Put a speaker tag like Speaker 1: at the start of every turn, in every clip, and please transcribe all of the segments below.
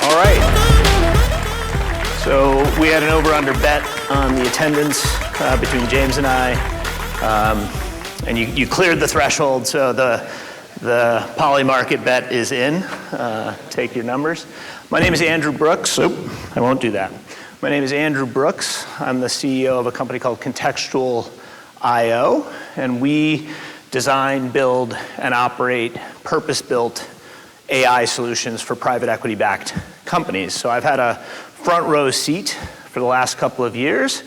Speaker 1: All right. So we had an over-under bet on the attendance between James and I, and you cleared the threshold, so the poly market bet is in. Take your numbers. My name is Andrew Brooks. I won't do that. My name is Andrew Brooks. I'm the CEO of a company called Contextual IO, and we design, build, and operate purpose-built AI solutions for private equity-backed companies. So I've had a front row seat for the last couple of years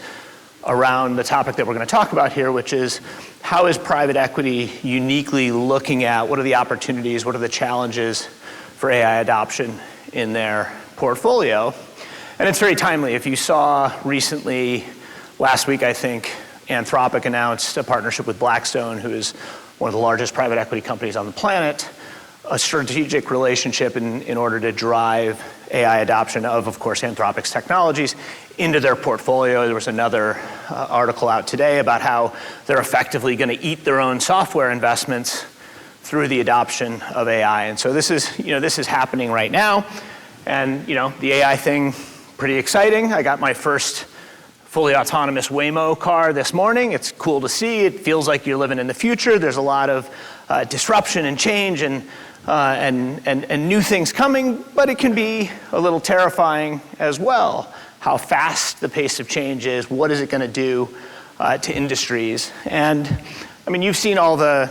Speaker 1: around the topic that we're going to talk about here, which is how is private equity uniquely looking at what are the opportunities, what are the challenges for AI adoption in their portfolio. And it's very timely. If you saw recently, last week I think, Anthropic announced a partnership with Blackstone, who is one of the largest private equity companies on the planet, a strategic relationship in order to drive AI adoption of course, Anthropic's technologies into their portfolio. There was another article out today about how they're effectively going to eat their own software investments through the adoption of AI. And so this is happening right now. And the AI thing, pretty exciting. I got my first fully autonomous Waymo car this morning. It's cool to see. It feels like you're living in the future. There's a lot of disruption and change and new things coming, but it can be a little terrifying as well. How fast the pace of change is, what is it going to do to industries? And I mean, you've seen all the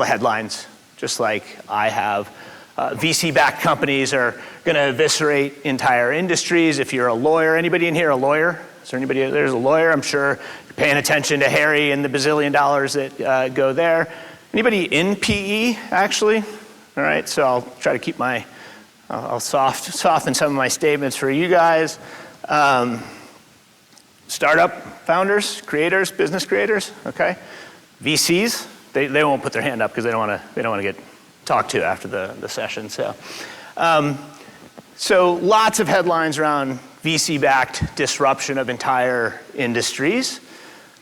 Speaker 1: headlines, just like I have. VC-backed companies are going to eviscerate entire industries. If you're a lawyer, anybody in here a lawyer? Is there anybody there's a lawyer? I'm sure you're paying attention to Harry and the bazillion dollars that go there. Anybody in PE, actually? All right, so I'll try to keep I'll soften some of my statements for you guys. Startup founders, creators, business creators, okay? VCs, they won't put their hand up because they don't want to get talked to after the session. So lots of headlines around VC-backed disruption of entire industries.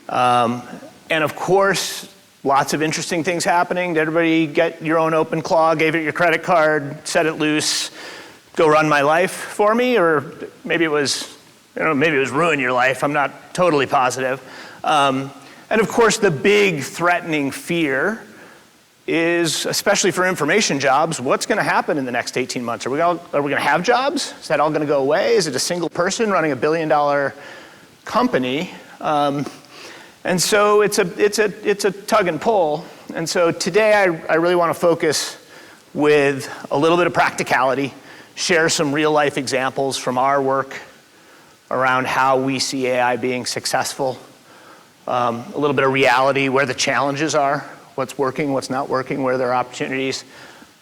Speaker 1: And of course, lots of interesting things happening. Did everybody get your own open claw, gave it your credit card, set it loose, go run my life for me? Or maybe it was ruin your life. I'm not totally positive. And of course, the big threatening fear is, especially for information jobs, what's going to happen in the next 18 months? Are we going to have jobs? Is that all going to go away? Is it a single person running a billion-dollar company? And so it's a tug and pull. And so today I really want to focus with a little bit of practicality, share some real life examples from our work around how we see AI being successful, a little bit of reality, where the challenges are, what's working, what's not working, where there are opportunities,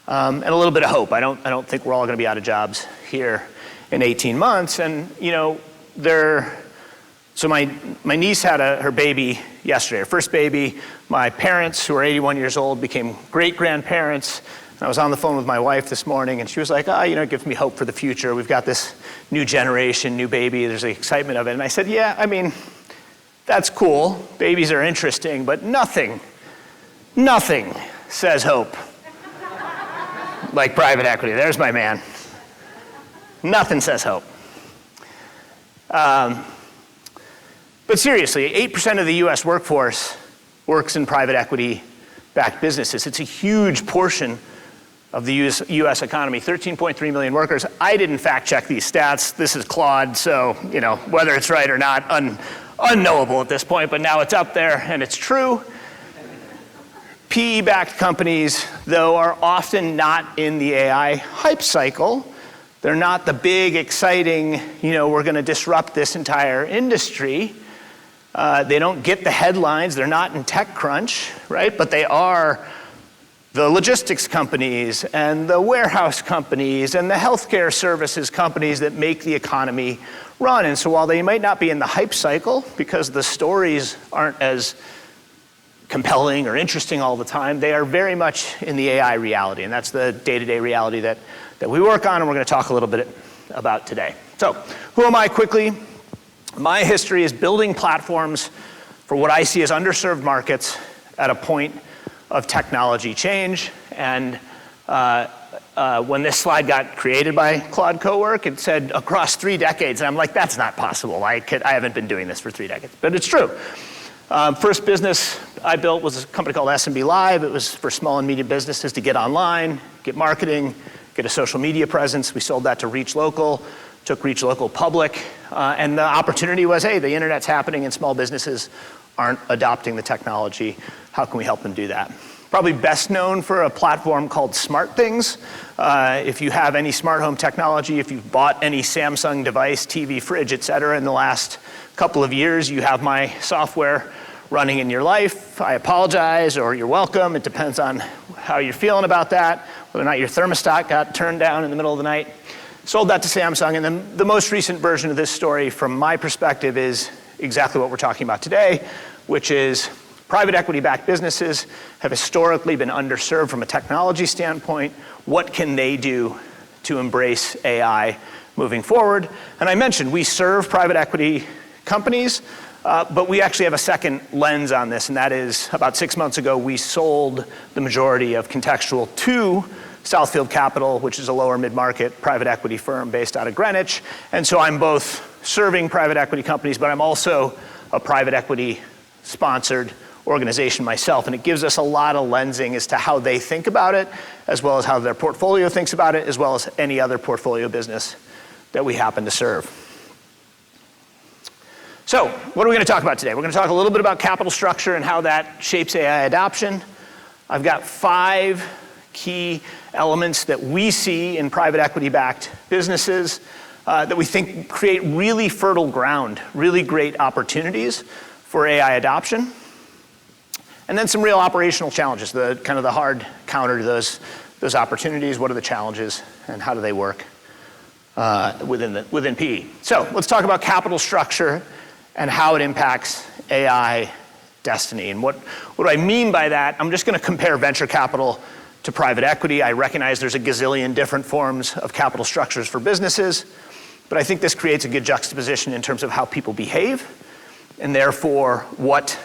Speaker 1: and a little bit of hope. I don't think we're all going to be out of jobs here in 18 months. And so my niece had her baby yesterday, her first baby. My parents, who are 81 years old, became great-grandparents. And I was on the phone with my wife this morning, and she was like, it gives me hope for the future. We've got this new generation, new baby. There's the excitement of it. And I said, yeah, I mean, that's cool. Babies are interesting, but nothing says hope like private equity. There's my man. Nothing says hope. But seriously, 8% of the US workforce works in private equity-backed businesses. It's a huge portion of the US economy, 13.3 million workers. I didn't fact check these stats. This is Claude, so whether it's right or not, unknowable at this point, but now it's up there and it's true. PE-backed companies, though, are often not in the AI hype cycle. They're not the big, exciting, we're going to disrupt this entire industry. They don't get the headlines. They're not in TechCrunch, right? But they are the logistics companies and the warehouse companies and the healthcare services companies that make the economy run. And so while they might not be in the hype cycle because the stories aren't as compelling or interesting all the time, they are very much in the AI reality. And that's the day-to-day reality that we work on and we're going to talk a little bit about today. So who am I quickly? My history is building platforms for what I see as underserved markets at a point of technology change. And when this slide got created by Claude Cowork, it said across 3 decades, and I'm like, that's not possible. I haven't been doing this for 3 decades, but it's true. First business I built was a company called SMB Live. It was for small and medium businesses to get online, get marketing, get a social media presence. We sold that to Reach Local, took Reach Local public, and the opportunity was, hey, the internet's happening and small businesses aren't adopting the technology. How can we help them do that? Probably best known for a platform called SmartThings. If you have any smart home technology, if you've bought any Samsung device, TV, fridge, et cetera, in the last couple of years, you have my software running in your life. I apologize, or you're welcome. It depends on how you're feeling about that, whether or not your thermostat got turned down in the middle of the night. Sold that to Samsung, and then the most recent version of this story, from my perspective, is exactly what we're talking about today, which is private equity-backed businesses have historically been underserved from a technology standpoint. What can they do to embrace AI moving forward? And I mentioned we serve private equity companies, but we actually have a second lens on this, and that is about 6 months ago, we sold the majority of Contextual to Southfield Capital, which is a lower mid-market private equity firm based out of Greenwich. And so I'm both serving private equity companies, but I'm also a private equity sponsored organization myself. And it gives us a lot of lensing as to how they think about it, as well as how their portfolio thinks about it, as well as any other portfolio business that we happen to serve. So what are we going to talk about today? We're going to talk a little bit about capital structure and how that shapes AI adoption. I've got 5 key elements that we see in private equity-backed businesses that we think create really fertile ground, really great opportunities for AI adoption. And then some real operational challenges, the kind of the hard counter to those opportunities. What are the challenges and how do they work within PE? So let's talk about capital structure and how it impacts AI destiny. And what do I mean by that? I'm just going to compare venture capital to private equity. I recognize there's a gazillion different forms of capital structures for businesses, but I think this creates a good juxtaposition in terms of how people behave, and therefore what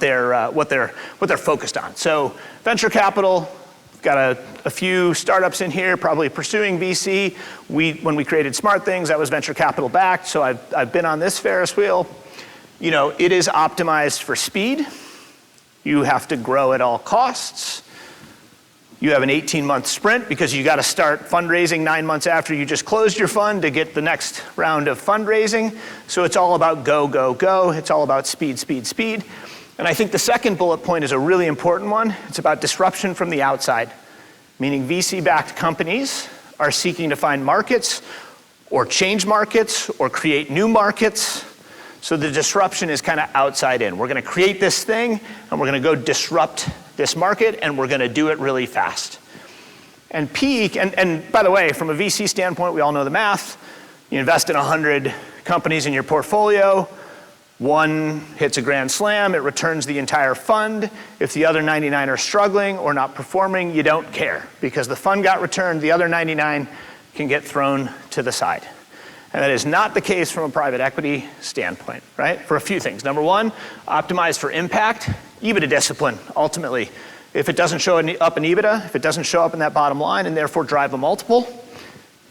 Speaker 1: they're focused on. So venture capital, we've got a few startups in here, probably pursuing VC. When we created SmartThings, that was venture capital backed. So I've been on this Ferris wheel. You know, it is optimized for speed. You have to grow at all costs. You have an 18-month sprint because you got to start fundraising 9 months after you just closed your fund to get the next round of fundraising. So it's all about go, go, go. It's all about speed, speed, speed. And I think the second bullet point is a really important one. It's about disruption from the outside, meaning VC-backed companies are seeking to find markets or change markets or create new markets. So the disruption is kind of outside in. We're going to create this thing and we're going to go disrupt this market, and we're going to do it really fast. And peak, and by the way, from a VC standpoint, we all know the math. You invest in 100 companies in your portfolio, one hits a grand slam, it returns the entire fund. If the other 99 are struggling or not performing, you don't care, because the fund got returned, the other 99 can get thrown to the side. And that is not the case from a private equity standpoint, right? For a few things. Number one, optimize for impact. EBITDA discipline, ultimately. If it doesn't show up in EBITDA, if it doesn't show up in that bottom line and therefore drive a multiple,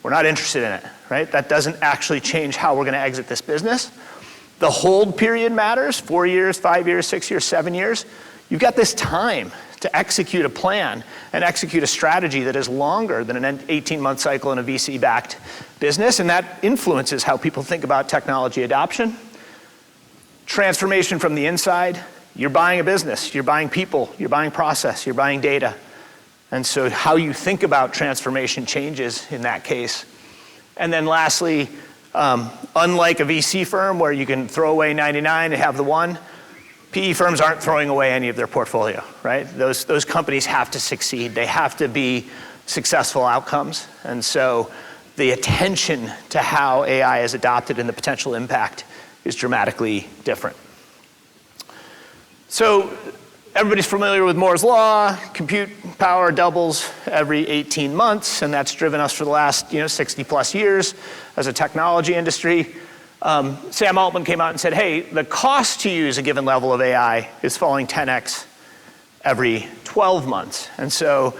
Speaker 1: we're not interested in it, right? That doesn't actually change how we're going to exit this business. The hold period matters, 4 years, 5 years, 6 years, 7 years. You've got this time to execute a plan and execute a strategy that is longer than an 18-month cycle in a VC-backed business, and that influences how people think about technology adoption. Transformation from the inside. You're buying a business, you're buying people, you're buying process, you're buying data. And so how you think about transformation changes in that case. And then lastly, unlike a VC firm where you can throw away 99 and have the one, PE firms aren't throwing away any of their portfolio, right? Those companies have to succeed. They have to be successful outcomes. And so the attention to how AI is adopted and the potential impact is dramatically different. So everybody's familiar with Moore's Law. Compute power doubles every 18 months, and that's driven us for the last 60 plus years as a technology industry. Sam Altman came out and said, hey, the cost to use a given level of AI is falling 10x every 12 months. And so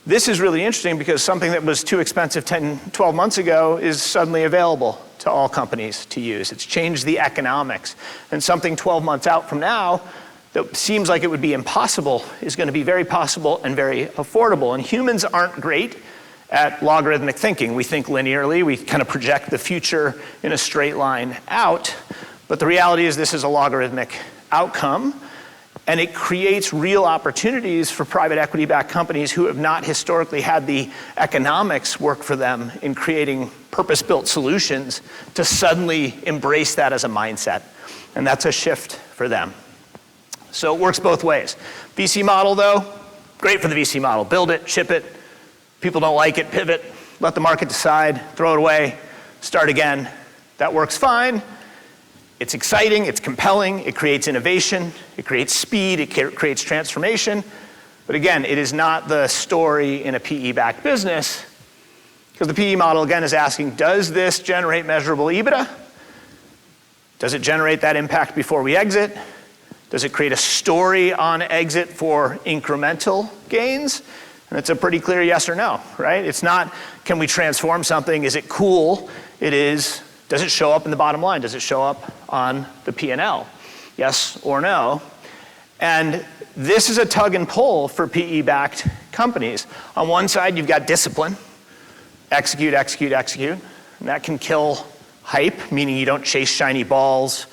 Speaker 1: This is really interesting because something that was too expensive 10, 12 months ago is suddenly available to all companies to use. It's changed the economics. And something 12 months out from now that seems like it would be impossible is going to be very possible and very affordable. And humans aren't great at logarithmic thinking. We think linearly, we kind of project the future in a straight line out, but the reality is this is a logarithmic outcome, and it creates real opportunities for private equity-backed companies who have not historically had the economics work for them in creating purpose-built solutions to suddenly embrace that as a mindset. And that's a shift for them. So it works both ways. VC model though, great for the VC model. Build it, ship it. People don't like it, pivot, let the market decide, throw it away, start again. That works fine. It's exciting, it's compelling, it creates innovation, it creates speed, it creates transformation. But again, it is not the story in a PE-backed business, because the PE model, again, is asking, does this generate measurable EBITDA? Does it generate that impact before we exit? Does it create a story on exit for incremental gains? And it's a pretty clear yes or no, right? It's not, can we transform something? Is it cool? It is, does it show up in the bottom line? Does it show up on the P&L? Yes or no? And this is a tug and pull for PE-backed companies. On one side, you've got discipline. Execute, execute, execute. And that can kill hype, meaning you don't chase shiny balls.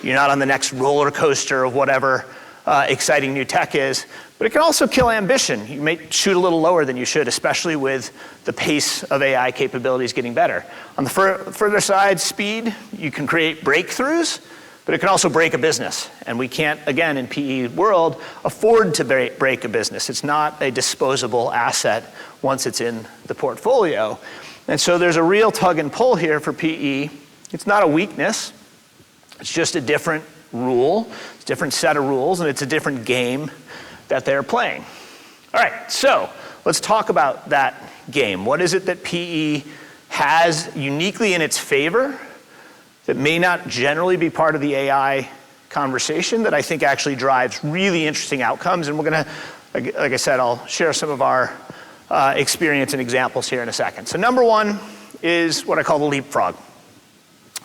Speaker 1: You're not on the next roller coaster of whatever exciting new tech is. But it can also kill ambition. You may shoot a little lower than you should, especially with the pace of AI capabilities getting better. On the further side, speed, you can create breakthroughs, but it can also break a business. And we can't, again, in PE world, afford to break a business. It's not a disposable asset once it's in the portfolio. And so there's a real tug and pull here for PE. It's not a weakness. It's just a different rule. It's a different set of rules, and it's a different game that they're playing. All right, so let's talk about that game. What is it that PE has uniquely in its favor that may not generally be part of the AI conversation that I think actually drives really interesting outcomes? And we're gonna, like I said, I'll share some of our experience and examples here in a second. So number one is what I call the leapfrog.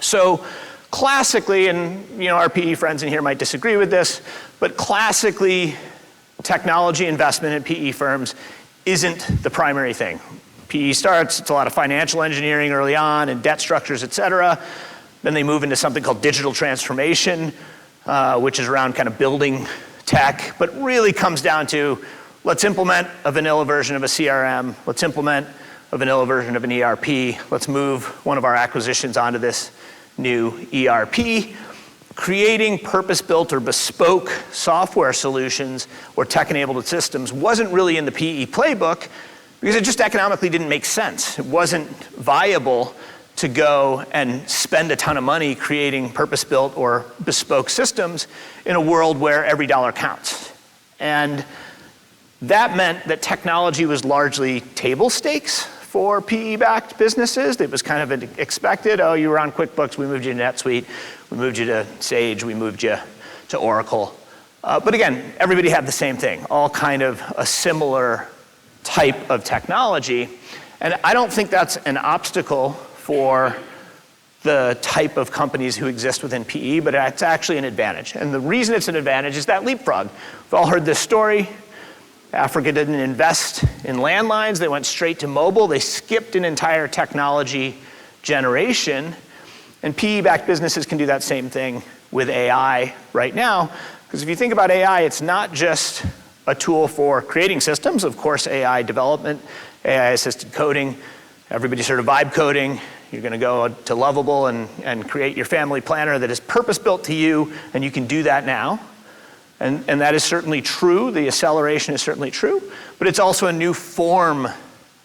Speaker 1: So classically, and our PE friends in here might disagree with this, but classically, technology investment in PE firms isn't the primary thing. PE starts, it's a lot of financial engineering early on and debt structures, et cetera. Then they move into something called digital transformation, which is around kind of building tech, but really comes down to, let's implement a vanilla version of a CRM, let's implement a vanilla version of an ERP, let's move one of our acquisitions onto this new ERP. Creating purpose-built or bespoke software solutions or tech-enabled systems wasn't really in the PE playbook because it just economically didn't make sense. It wasn't viable to go and spend a ton of money creating purpose-built or bespoke systems in a world where every dollar counts. And that meant that technology was largely table stakes for PE-backed businesses. It was kind of expected. Oh, you were on QuickBooks, we moved you to NetSuite, we moved you to Sage, we moved you to Oracle. But again, everybody had the same thing, all kind of a similar type of technology. And I don't think that's an obstacle for the type of companies who exist within PE, but it's actually an advantage. And the reason it's an advantage is that leapfrog. We've all heard this story. Africa didn't invest in landlines, they went straight to mobile, they skipped an entire technology generation, and PE-backed businesses can do that same thing with AI right now, because if you think about AI, it's not just a tool for creating systems, of course AI development, AI-assisted coding, everybody's heard of vibe coding, you're gonna go to Lovable and create your family planner that is purpose-built to you, and you can do that now. And that is certainly true, the acceleration is certainly true, but it's also a new form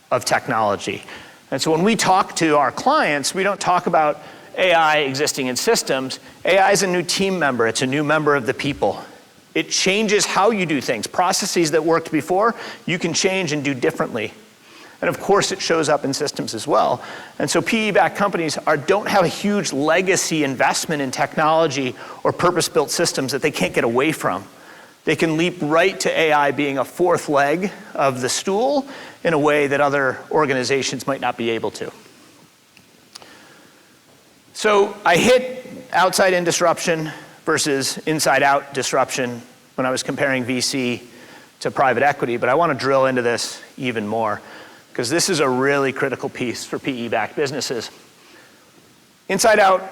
Speaker 1: of technology. And so when we talk to our clients, we don't talk about AI existing in systems. AI is a new team member, it's a new member of the people. It changes how you do things. Processes that worked before, you can change and do differently. And of course it shows up in systems as well. And so PE-backed companies don't have a huge legacy investment in technology or purpose-built systems that they can't get away from. they can leap right to AI being a fourth leg of the stool in a way that other organizations might not be able to. So I hit outside-in disruption versus inside-out disruption when I was comparing VC to private equity, but I want to drill into this even more, because this is a really critical piece for PE-backed businesses. Inside-out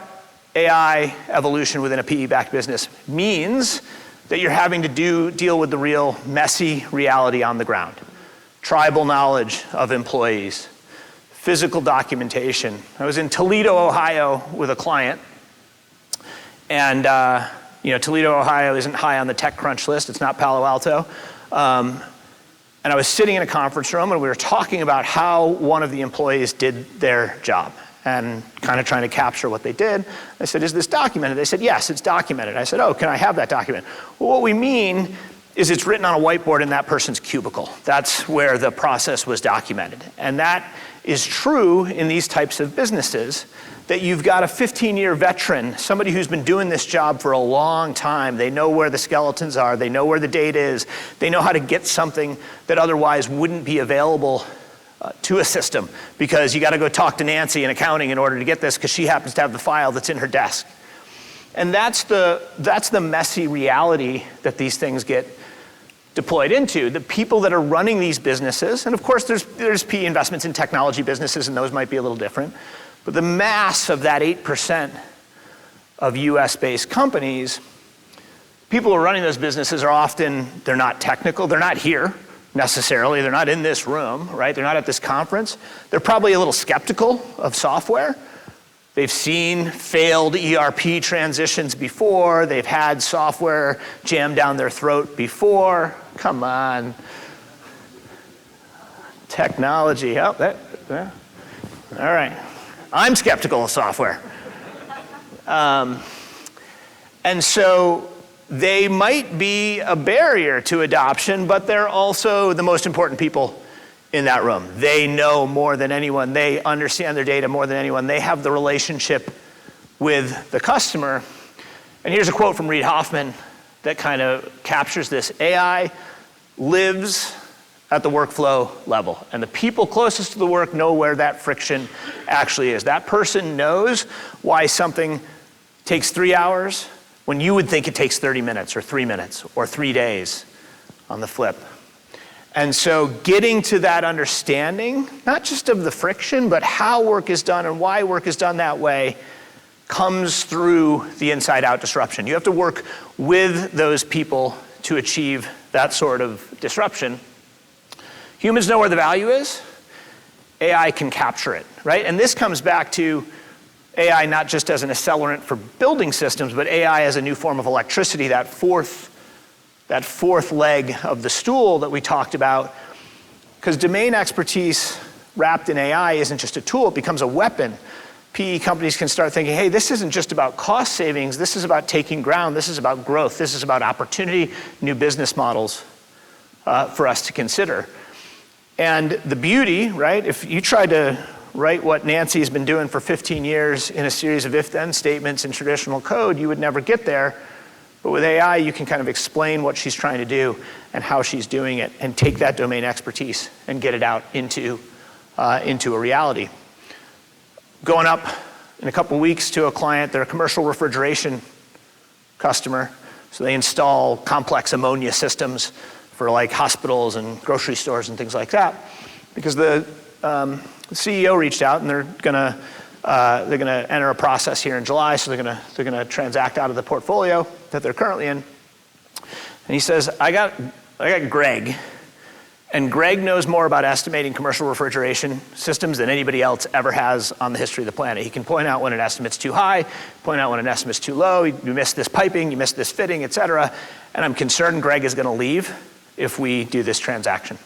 Speaker 1: AI evolution within a PE-backed business means that you're having to deal with the real messy reality on the ground. Tribal knowledge of employees, physical documentation. I was in Toledo, Ohio with a client, and Toledo, Ohio isn't high on the TechCrunch list. It's not Palo Alto. And I was sitting in a conference room, and we were talking about how one of the employees did their job and kind of trying to capture what they did. I said, is this documented? They said, yes, it's documented. I said, oh, can I have that document? Well, what we mean is it's written on a whiteboard in that person's cubicle. That's where the process was documented. And that is true in these types of businesses, that you've got a 15-year veteran, somebody who's been doing this job for a long time. They know where the skeletons are. They know where the data is. They know how to get something that otherwise wouldn't be available to a system, because you got to go talk to Nancy in accounting in order to get this, because she happens to have the file that's in her desk. And that's the messy reality that these things get deployed into. The people that are running these businesses, and of course there's PE investments in technology businesses, and those might be a little different, but the mass of that 8% of US-based companies, people who are running those businesses are often, they're not technical, they're not here necessarily, they're not in this room, right? They're not at this conference. They're probably a little skeptical of software. They've seen failed ERP transitions before. They've had software jammed down their throat before. Come on. Technology, all right. I'm skeptical of software. And so they might be a barrier to adoption, but they're also the most important people in that room. They know more than anyone. They understand their data more than anyone. They have the relationship with the customer. And here's a quote from Reid Hoffman that kind of captures this. AI lives at the workflow level, and the people closest to the work know where that friction actually is. That person knows why something takes 3 hours when you would think it takes 30 minutes or 3 minutes or 3 days on the flip. And so getting to that understanding, not just of the friction, but how work is done and why work is done that way, comes through the inside-out disruption. You have to work with those people to achieve that sort of disruption. Humans know where the value is. AI can capture it, right? And this comes back to AI not just as an accelerant for building systems, but AI as a new form of electricity, that fourth leg of the stool that we talked about. Because domain expertise wrapped in AI isn't just a tool, it becomes a weapon. PE companies can start thinking, hey, this isn't just about cost savings, this is about taking ground, this is about growth, this is about opportunity, new business models for us to consider. And the beauty, right, if you try to write what Nancy has been doing for 15 years in a series of if-then statements in traditional code, you would never get there. But with AI, you can kind of explain what she's trying to do and how she's doing it, and take that domain expertise and get it out into a reality. Going up in a couple weeks to a client, they're a commercial refrigeration customer. So they install complex ammonia systems for like hospitals and grocery stores and things like that. Because the CEO reached out, and they're gonna enter a process here in July, so they're gonna transact out of the portfolio that they're currently in. And he says, I got Greg, and Greg knows more about estimating commercial refrigeration systems than anybody else ever has on the history of the planet. He can point out when an estimate's too high, point out when an estimate's too low, you missed this piping, you missed this fitting, et cetera. And I'm concerned Greg is gonna leave if we do this transaction.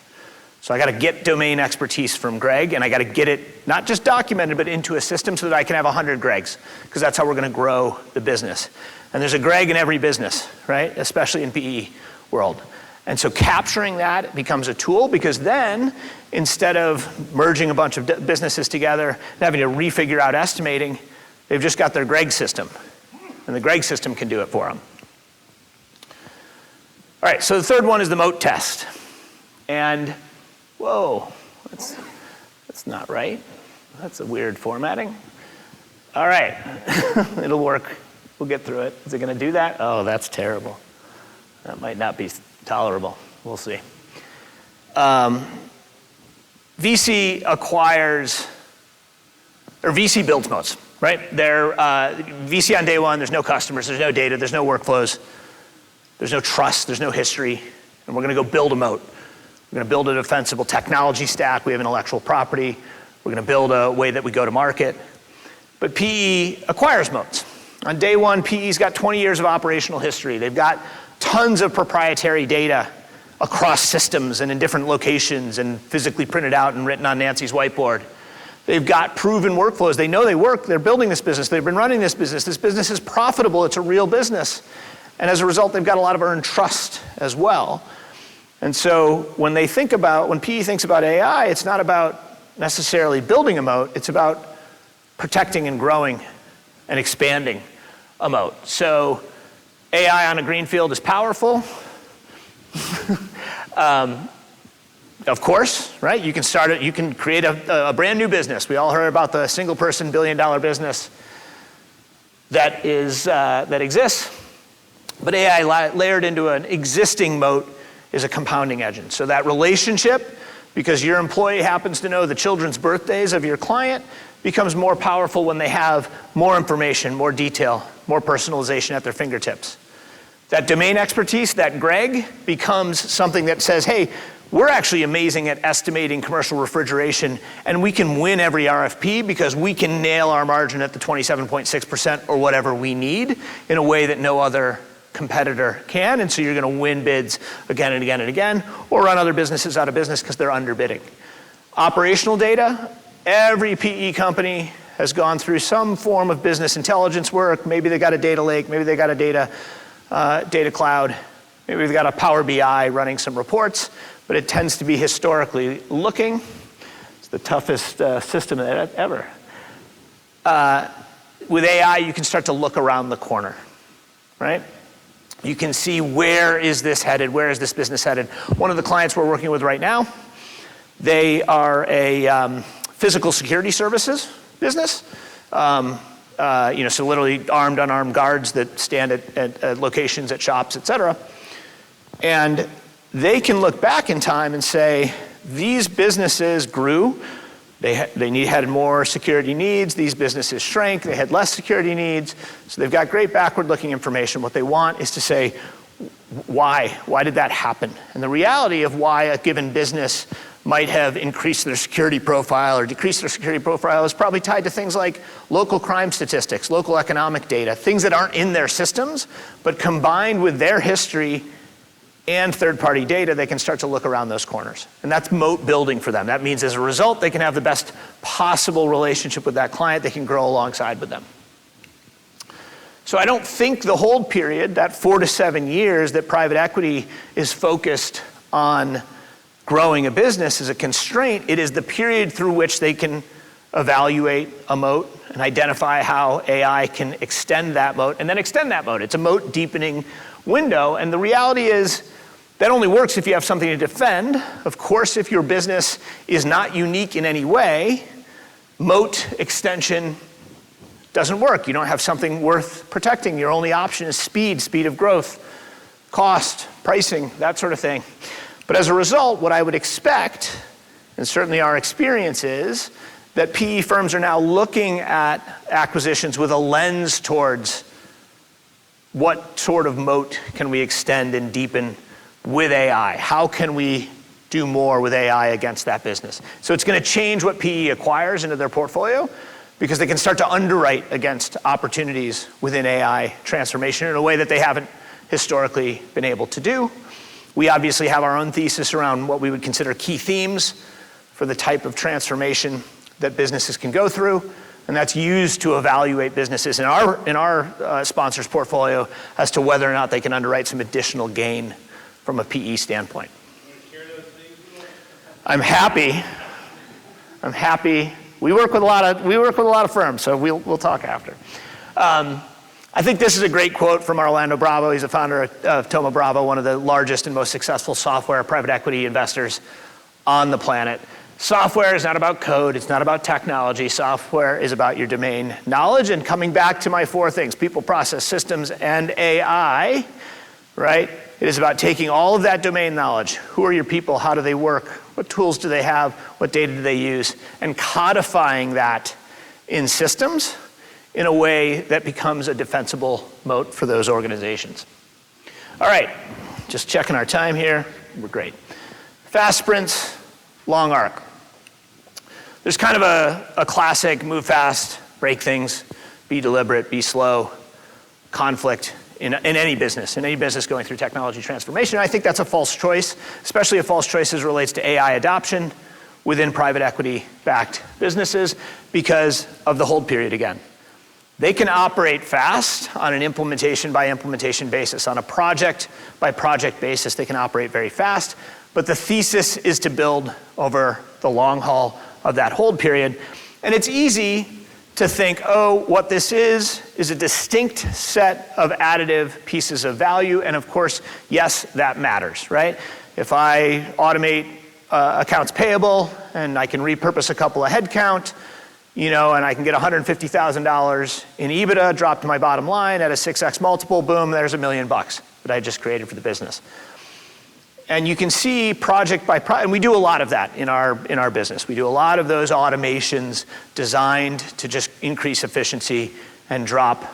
Speaker 1: So I got to get domain expertise from Greg, and I got to get it not just documented, but into a system so that I can have 100 Gregs, because that's how we're going to grow the business. And there's a Greg in every business, right? Especially in PE world. And so capturing that becomes a tool, because then instead of merging a bunch of businesses together and having to refigure out estimating, they've just got their Greg system, and the Greg system can do it for them. All right, so the third one is the moat test. And, whoa, that's not right. That's a weird formatting. All right, it'll work. We'll get through it. Is it going to do that? Oh, that's terrible. That might not be tolerable. We'll see. VC acquires, or VC builds moats, right? VC on day one, there's no customers, there's no data, there's no workflows, there's no trust, there's no history, and we're going to go build a moat. We're going to build a defensible technology stack. We have intellectual property. We're going to build a way that we go to market. But PE acquires moats. On day one, PE's got 20 years of operational history. They've got tons of proprietary data across systems and in different locations and physically printed out and written on Nancy's whiteboard. They've got proven workflows. They know they work. They're building this business. They've been running this business. This business is profitable. It's a real business. And as a result, they've got a lot of earned trust as well. And so when PE thinks about AI, it's not about necessarily building a moat. It's about protecting and growing and expanding a moat. So AI on a greenfield is powerful. Of course, right? You can create a brand new business. We all heard about the single person $1 billion business that exists. But AI layered into an existing moat is a compounding engine. So that relationship, because your employee happens to know the children's birthdays of your client, becomes more powerful when they have more information, more detail, more personalization at their fingertips. That domain expertise, that Greg, becomes something that says, hey, we're actually amazing at estimating commercial refrigeration, and we can win every RFP because we can nail our margin at the 27.6% or whatever we need in a way that no other competitor can, and so you're going to win bids again and again and again, or run other businesses out of business because they're underbidding. Operational data, every PE company has gone through some form of business intelligence work. Maybe they got a data lake, maybe they got a data cloud, maybe they've got a Power BI running some reports, but it tends to be historically looking. It's the toughest system ever. With AI, you can start to look around the corner, right? You can see where is this headed, where is this business headed. One of the clients we're working with right now, they are a physical security services business. So literally armed, unarmed guards that stand at locations, at shops, et cetera. And they can look back in time and say, these businesses grew, they had more security needs, these businesses shrank, they had less security needs, so they've got great backward-looking information. What they want is to say, why? Why did that happen? And the reality of why a given business might have increased their security profile or decreased their security profile is probably tied to things like local crime statistics, local economic data, things that aren't in their systems, but combined with their history and third-party data, they can start to look around those corners. And that's moat building for them. That means as a result, they can have the best possible relationship with that client. They can grow alongside with them. So I don't think the hold period, that 4 to 7 years that private equity is focused on growing a business, is a constraint. It is the period through which they can evaluate a moat and identify how AI can extend that moat and then extend that moat. It's a moat deepening window. And the reality is, that only works if you have something to defend. Of course, if your business is not unique in any way, moat extension doesn't work. You don't have something worth protecting. Your only option is speed of growth, cost, pricing, that sort of thing. But as a result, what I would expect, and certainly our experience is, that PE firms are now looking at acquisitions with a lens towards what sort of moat can we extend and deepen with AI? How can we do more with AI against that business? So it's going to change what PE acquires into their portfolio because they can start to underwrite against opportunities within AI transformation in a way that they haven't historically been able to do. We obviously have our own thesis around what we would consider key themes for the type of transformation that businesses can go through, and that's used to evaluate businesses in our sponsors' portfolio as to whether or not they can underwrite some additional gain from a PE standpoint. I'm happy. We work with a lot of firms, so we'll talk after. I think this is a great quote from Orlando Bravo. He's the founder of Thoma Bravo, one of the largest and most successful software private equity investors on the planet. Software is not about code, it's not about technology. Software is about your domain knowledge. And coming back to my 4 things, people, process, systems, and AI, right? It is about taking all of that domain knowledge. Who are your people? How do they work? What tools do they have? What data do they use? And codifying that in systems in a way that becomes a defensible moat for those organizations. All right, just checking our time here. We're great. Fast sprints, long arc. There's kind of a classic move fast, break things, be deliberate, be slow, conflict in any business going through technology transformation. I think that's a false choice, especially a false choice as it relates to AI adoption within private equity-backed businesses because of the hold period again. They can operate fast on an implementation by implementation basis. On a project by project basis, they can operate very fast, but the thesis is to build over the long haul of that hold period. And it's easy to think, oh, what this is a distinct set of additive pieces of value. And of course, yes, that matters, right? If I automate accounts payable and I can repurpose a couple of headcount, and I can get $150,000 in EBITDA dropped to my bottom line at a 6x multiple, boom, there's $1 million that I just created for the business. And you can see project by project, and we do a lot of that in our business. We do a lot of those automations designed to just increase efficiency and drop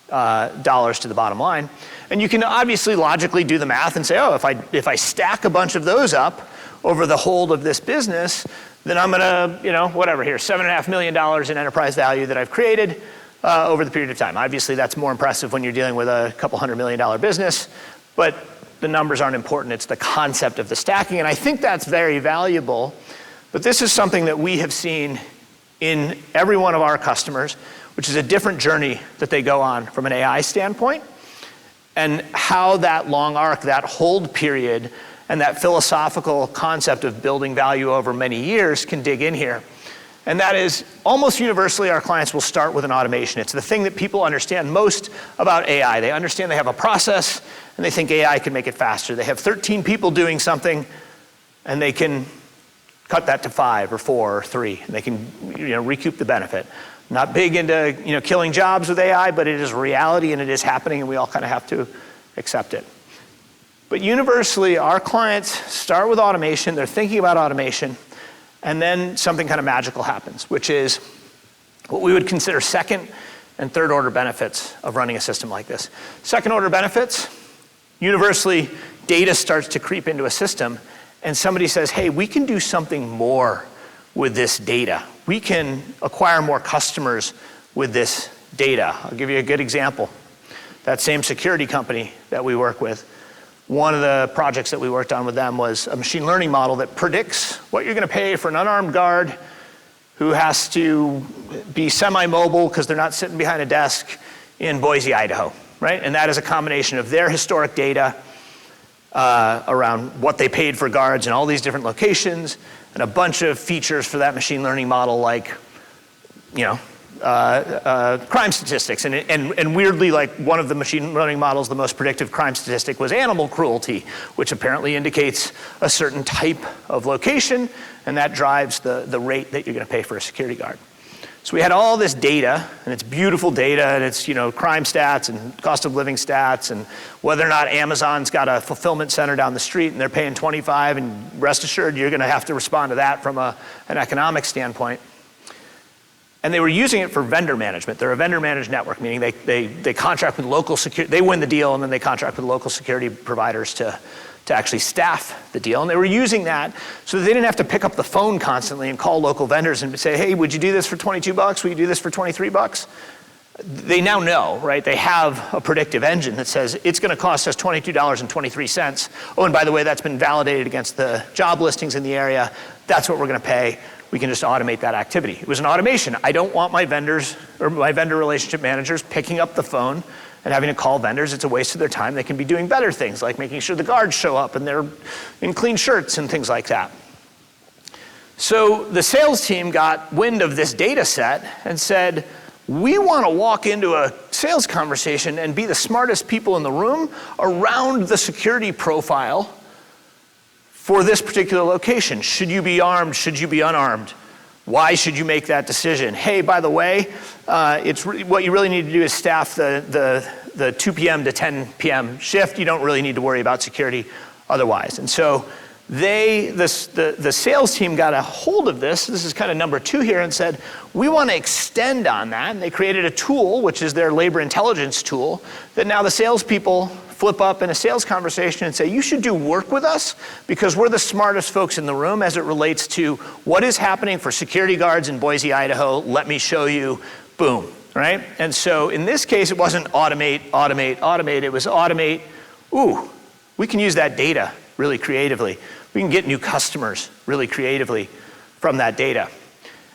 Speaker 1: dollars to the bottom line. And you can obviously logically do the math and say, oh, if I stack a bunch of those up over the hold of this business, then I'm gonna, whatever here, $7.5 million in enterprise value that I've created over the period of time. Obviously, that's more impressive when you're dealing with a couple $100 million business, but the numbers aren't important, it's the concept of the stacking, and I think that's very valuable. But this is something that we have seen in every one of our customers, which is a different journey that they go on from an AI standpoint, and how that long arc, that hold period, and that philosophical concept of building value over many years can dig in here. And that is, almost universally, our clients will start with an automation. It's the thing that people understand most about AI. They understand they have a process, and they think AI can make it faster. They have 13 people doing something, and they can cut that to 5 or 4 or 3, and they can recoup the benefit. Not big into killing jobs with AI, but it is reality, and it is happening, and we all kind of have to accept it. But universally, our clients start with automation, they're thinking about automation, and then something kind of magical happens, which is what we would consider second and third order benefits of running a system like this. Second order benefits, universally, data starts to creep into a system, and somebody says, hey, we can do something more with this data. We can acquire more customers with this data. I'll give you a good example. That same security company that we work with, one of the projects that we worked on with them was a machine learning model that predicts what you're going to pay for an unarmed guard who has to be semi-mobile because they're not sitting behind a desk in Boise, Idaho, right? And that is a combination of their historic data around what they paid for guards in all these different locations and a bunch of features for that machine learning model like, crime statistics, and weirdly, like one of the machine learning models, the most predictive crime statistic was animal cruelty, which apparently indicates a certain type of location, and that drives the rate that you're going to pay for a security guard. So we had all this data, and it's beautiful data, and it's crime stats and cost of living stats, and whether or not Amazon's got a fulfillment center down the street and they're paying 25, and rest assured you're going to have to respond to that from an economic standpoint. And they were using it for vendor management. They're a vendor managed network, meaning they contract with local security, they win the deal, and then they contract with local security providers to actually staff the deal. And they were using that so that they didn't have to pick up the phone constantly and call local vendors and say, hey, would you do this for $22? Will you do this for $23? They now know, right? They have a predictive engine that says it's going to cost us $22.23. Oh, and by the way, that's been validated against the job listings in the area. That's what we're going to pay. We can just automate that activity. It was an automation. I don't want my vendors or my vendor relationship managers picking up the phone and having to call vendors. It's a waste of their time. They can be doing better things like making sure the guards show up and they're in clean shirts and things like that. So the sales team got wind of this data set and said, we want to walk into a sales conversation and be the smartest people in the room around the security profile for this particular location. Should you be armed? Should you be unarmed? Why should you make that decision? Hey, by the way, what you really need to do is staff the 2 p.m. to 10 p.m. shift. You don't really need to worry about security otherwise. And so the sales team got a hold of this is kind of number 2 here, and said, we want to extend on that. And they created a tool, which is their labor intelligence tool, that now the salespeople flip up in a sales conversation and say, you should do work with us because we're the smartest folks in the room as it relates to what is happening for security guards in Boise, Idaho. Let me show you, boom, right? And so in this case, it wasn't automate. It was automate, we can use that data really creatively. We can get new customers really creatively from that data.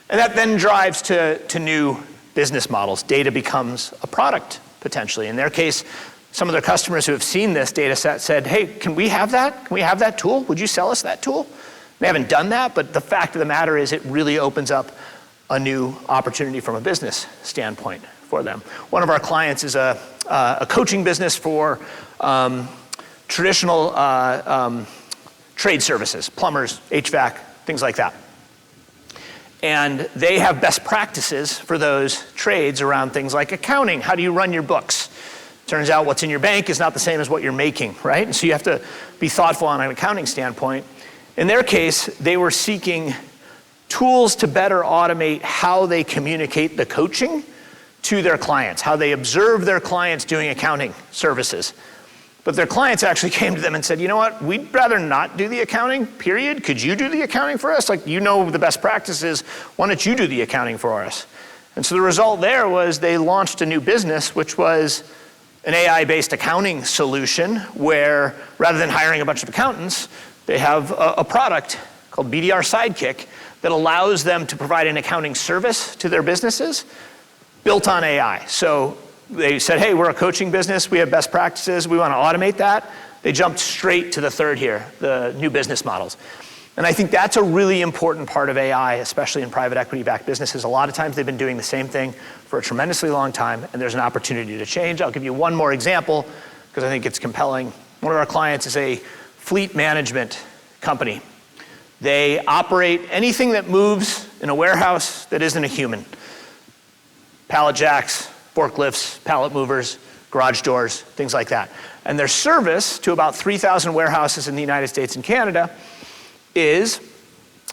Speaker 1: And that then drives to new business models. Data becomes a product, potentially. In their case, some of their customers who have seen this data set said, hey, can we have that? Can we have that tool? Would you sell us that tool? They haven't done that, but the fact of the matter is it really opens up a new opportunity from a business standpoint for them. One of our clients is a coaching business for traditional trade services, plumbers, HVAC, things like that. And they have best practices for those trades around things like accounting. How do you run your books? Turns out what's in your bank is not the same as what you're making, right? And so you have to be thoughtful on an accounting standpoint. In their case, they were seeking tools to better automate how they communicate the coaching to their clients, how they observe their clients doing accounting services. But their clients actually came to them and said, you know what, we'd rather not do the accounting, period. Could you do the accounting for us? Like, you know the best practices, why don't you do the accounting for us? And so the result there was they launched a new business, which was an AI-based accounting solution where rather than hiring a bunch of accountants, they have a product called BDR Sidekick that allows them to provide an accounting service to their businesses built on AI. So they said, hey, we're a coaching business. We have best practices. We want to automate that. They jumped straight to the third here, the new business models. And I think that's a really important part of AI, especially in private equity-backed businesses. A lot of times they've been doing the same thing for a tremendously long time, and there's an opportunity to change. I'll give you one more example because I think it's compelling. One of our clients is a fleet management company. They operate anything that moves in a warehouse that isn't a human. Pallet jacks, forklifts, pallet movers, garage doors, things like that. And their service to about 3,000 warehouses in the United States and Canada is,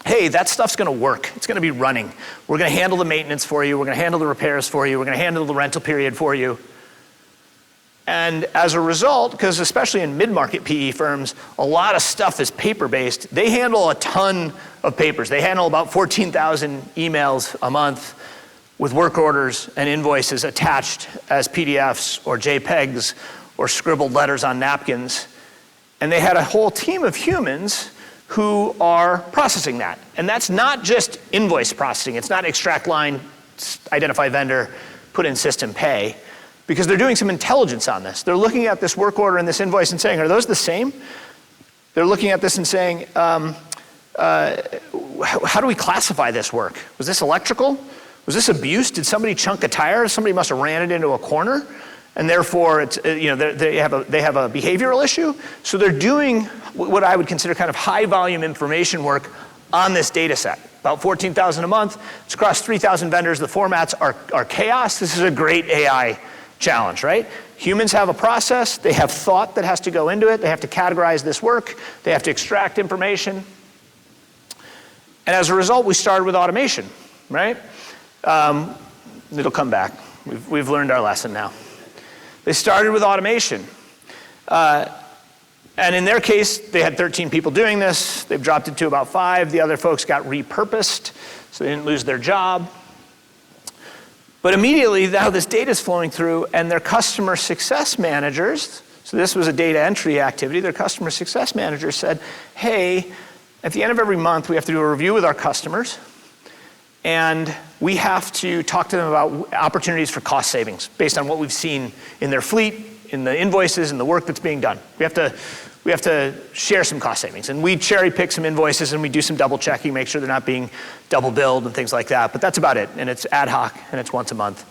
Speaker 1: hey, that stuff's gonna work. It's gonna be running. We're gonna handle the maintenance for you. We're gonna handle the repairs for you. We're gonna handle the rental period for you. And as a result, because especially in mid-market PE firms, a lot of stuff is paper-based. They handle a ton of papers. They handle about 14,000 emails a month with work orders and invoices attached as PDFs or JPEGs or scribbled letters on napkins. And they had a whole team of humans who are processing that. And that's not just invoice processing. It's not extract line, identify vendor, put in system, pay, because they're doing some intelligence on this. They're looking at this work order and this invoice and saying, are those the same? They're looking at this and saying, how do we classify this work? Was this electrical? Was this abuse? Did somebody chunk a tire? Somebody must have ran it into a corner, and therefore it's, they have a behavioral issue. So they're doing what I would consider kind of high volume information work on this data set. About 14,000 a month. It's across 3,000 vendors. The formats are chaos. This is a great AI challenge, right? Humans have a process. They have thought that has to go into it. They have to categorize this work. They have to extract information. And as a result, we started with automation, right? It'll come back. We've learned our lesson now. They started with automation. And in their case, they had 13 people doing this. They've dropped it to about 5. The other folks got repurposed, so they didn't lose their job. But immediately, now this data is flowing through, and their customer success managers, so this was a data entry activity, their customer success managers said, hey, at the end of every month, we have to do a review with our customers, and we have to talk to them about opportunities for cost savings based on what we've seen in their fleet, in the invoices, and the work that's being done. We have to share some cost savings. And we cherry pick some invoices and we do some double checking, make sure they're not being double billed and things like that. But that's about it. And it's ad hoc and it's once a month.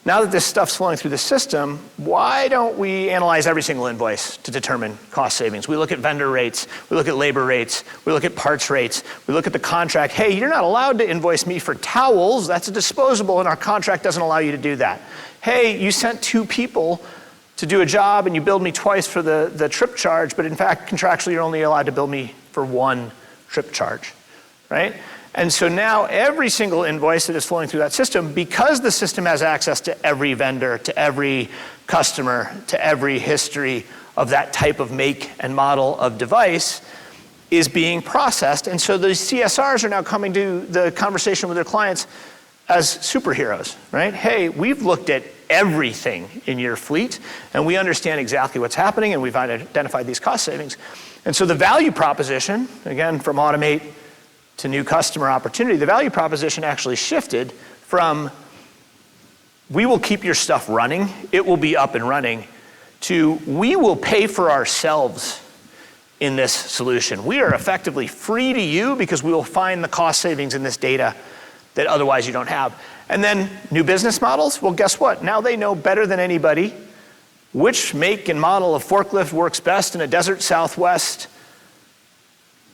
Speaker 1: now that this stuff's flowing through the system, why don't we analyze every single invoice to determine cost savings? We look at vendor rates, we look at labor rates, we look at parts rates, we look at the contract. Hey, you're not allowed to invoice me for towels, that's a disposable, and our contract doesn't allow you to do that. Hey, you sent 2 people to do a job and you billed me twice for the trip charge, but in fact, contractually, you're only allowed to bill me for 1 trip charge, right? And so now every single invoice that is flowing through that system, because the system has access to every vendor, to every customer, to every history of that type of make and model of device, is being processed. And so the CSRs are now coming to the conversation with their clients as superheroes, right? Hey, we've looked at everything in your fleet, and we understand exactly what's happening, and we've identified these cost savings. And so the value proposition, again, from automate to new customer opportunity, the value proposition actually shifted from we will keep your stuff running, it will be up and running, to we will pay for ourselves in this solution. We are effectively free to you because we will find the cost savings in this data that otherwise you don't have. And then new business models, well, guess what? Now they know better than anybody which make and model of forklift works best in a desert Southwest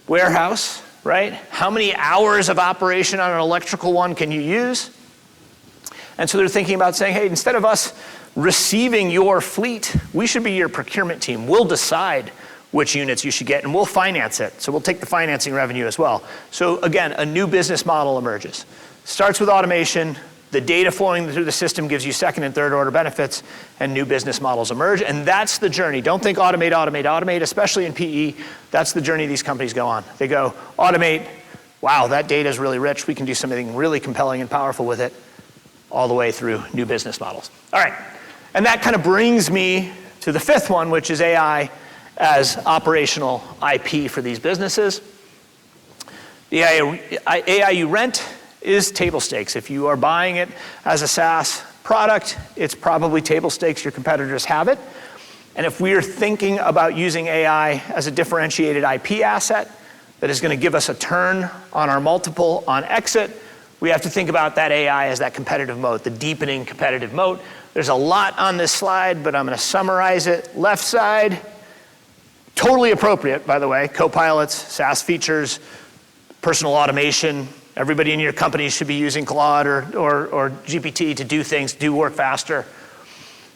Speaker 1: warehouse, right? How many hours of operation on an electrical one can you use? And so they're thinking about saying, hey, instead of us receiving your fleet, we should be your procurement team. We'll decide which units you should get, and we'll finance it. So we'll take the financing revenue as well. So again, a new business model emerges. Starts with automation, the data flowing through the system gives you second and third order benefits, and new business models emerge, and that's the journey. Don't think automate, automate, automate, especially in PE. That's the journey these companies go on. They go, automate, wow, that data is really rich, we can do something really compelling and powerful with it, all the way through new business models. All right, and that kind of brings me to the 5th one, which is AI as operational IP for these businesses. The AI you rent is table stakes. If you are buying it as a SaaS product, it's probably table stakes, your competitors have it. And if we are thinking about using AI as a differentiated IP asset that is going to give us a turn on our multiple on exit, we have to think about that AI as that competitive moat, the deepening competitive moat. There's a lot on this slide, but I'm going to summarize it. Left side, totally appropriate, by the way, copilots, SaaS features, personal automation. Everybody in your company should be using Claude or GPT to do things, do work faster.